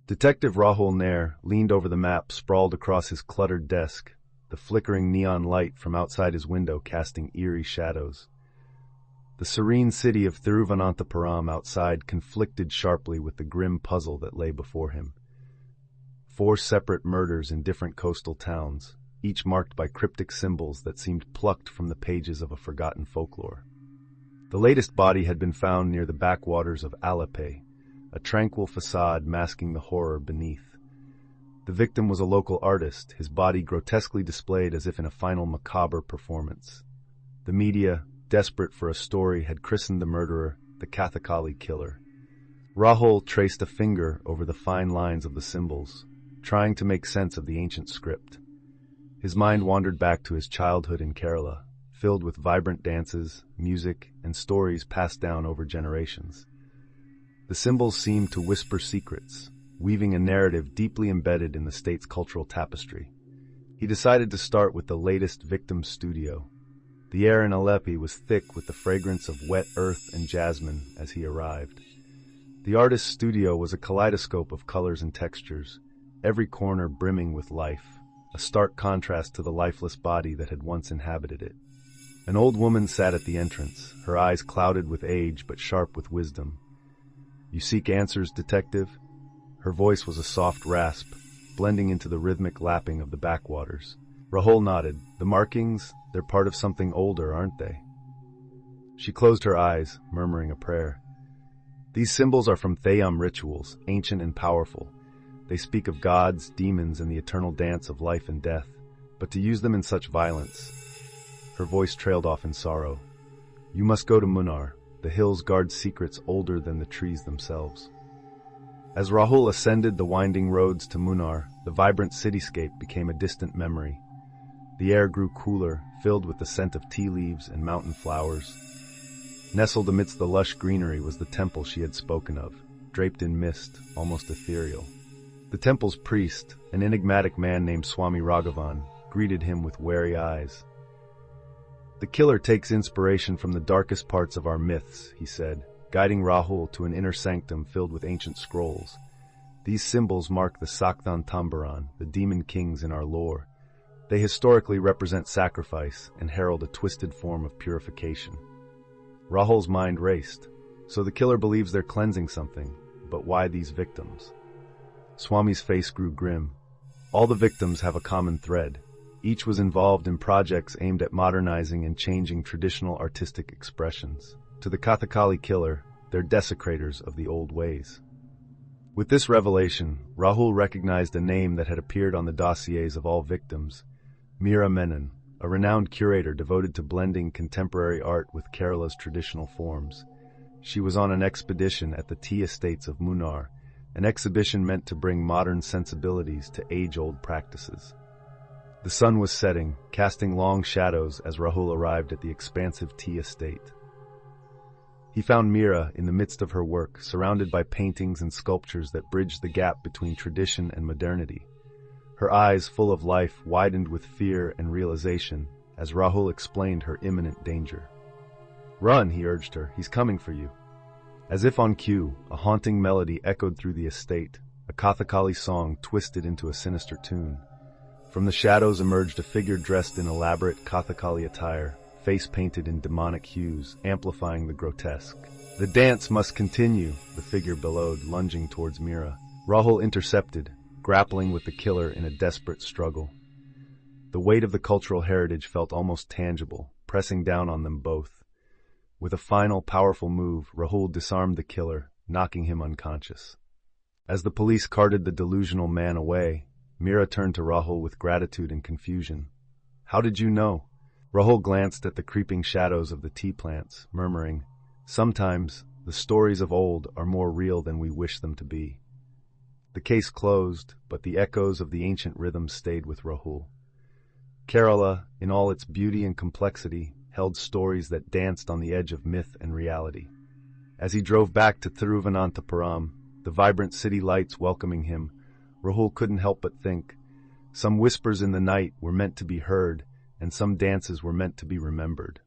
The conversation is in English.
Detective Rahul Nair leaned over the map sprawled across his cluttered desk, the flickering neon light from outside his window casting eerie shadows. The serene city of Thiruvananthapuram outside conflicted sharply with the grim puzzle that lay before him. 4 separate murders in different coastal towns, each marked by cryptic symbols that seemed plucked from the pages of a forgotten folklore. The latest body had been found near the backwaters of Alleppey, a tranquil facade masking the horror beneath. The victim was a local artist, his body grotesquely displayed as if in a final macabre performance. The media, desperate for a story, had christened the murderer the Kathakali killer. Rahul traced a finger over the fine lines of the symbols, trying to make sense of the ancient script. His mind wandered back to his childhood in Kerala, filled with vibrant dances, music, and stories passed down over generations. The symbols seemed to whisper secrets, weaving a narrative deeply embedded in the state's cultural tapestry. He decided to start with the latest victim's studio. The air in Alleppey was thick with the fragrance of wet earth and jasmine as he arrived. The artist's studio was a kaleidoscope of colors and textures, every corner brimming with life, a stark contrast to the lifeless body that had once inhabited it. An old woman sat at the entrance, her eyes clouded with age but sharp with wisdom. "You seek answers, detective?" Her voice was a soft rasp, blending into the rhythmic lapping of the backwaters. Rahul nodded. "The markings, they're part of something older, aren't they?" She closed her eyes, murmuring a prayer. "These symbols are from Theyyam rituals, ancient and powerful. They speak of gods, demons, and the eternal dance of life and death. But to use them in such violence..." Her voice trailed off in sorrow. "You must go to Munnar. The hills guard secrets older than the trees themselves." As Rahul ascended the winding roads to Munnar, the vibrant cityscape became a distant memory. The air grew cooler, filled with the scent of tea leaves and mountain flowers. Nestled amidst the lush greenery was the temple she had spoken of, draped in mist, almost ethereal. The temple's priest, an enigmatic man named Swami Raghavan, greeted him with wary eyes. "The killer takes inspiration from the darkest parts of our myths," he said, guiding Rahul to an inner sanctum filled with ancient scrolls. "These symbols mark the Sakthan Tambaran, the demon kings in our lore. They historically represent sacrifice and herald a twisted form of purification." Rahul's mind raced. So the killer believes they're cleansing something, but why these victims? Swami's face grew grim. All the victims have a common thread. Each was involved in projects aimed at modernizing and changing traditional artistic expressions. To the Kathakali killer, they're desecrators of the old ways. With this revelation, Rahul recognized a name that had appeared on the dossiers of all victims: Meera Menon, a renowned curator devoted to blending contemporary art with Kerala's traditional forms. She was on an expedition at the tea estates of Munnar, an exhibition meant to bring modern sensibilities to age-old practices. The sun was setting, casting long shadows as Rahul arrived at the expansive tea estate. He found Meera in the midst of her work, surrounded by paintings and sculptures that bridged the gap between tradition and modernity. Her eyes, full of life, widened with fear and realization as Rahul explained her imminent danger. "Run," he urged her. "He's coming for you." As if on cue, a haunting melody echoed through the estate, a Kathakali song twisted into a sinister tune. From the shadows emerged a figure dressed in elaborate Kathakali attire, face painted in demonic hues, amplifying the grotesque. "The dance must continue," the figure bellowed, lunging towards Meera. Rahul intercepted, grappling with the killer in a desperate struggle. The weight of the cultural heritage felt almost tangible, pressing down on them both. With a final, powerful move, Rahul disarmed the killer, knocking him unconscious. As the police carted the delusional man away, Meera turned to Rahul with gratitude and confusion. "How did you know?" Rahul glanced at the creeping shadows of the tea plants, murmuring, "Sometimes the stories of old are more real than we wish them to be." The case closed, but the echoes of the ancient rhythms stayed with Rahul. Kerala, in all its beauty and complexity, held stories that danced on the edge of myth and reality. As he drove back to Thiruvananthapuram, the vibrant city lights welcoming him, Rahul couldn't help but think, some whispers in the night were meant to be heard, and some dances were meant to be remembered.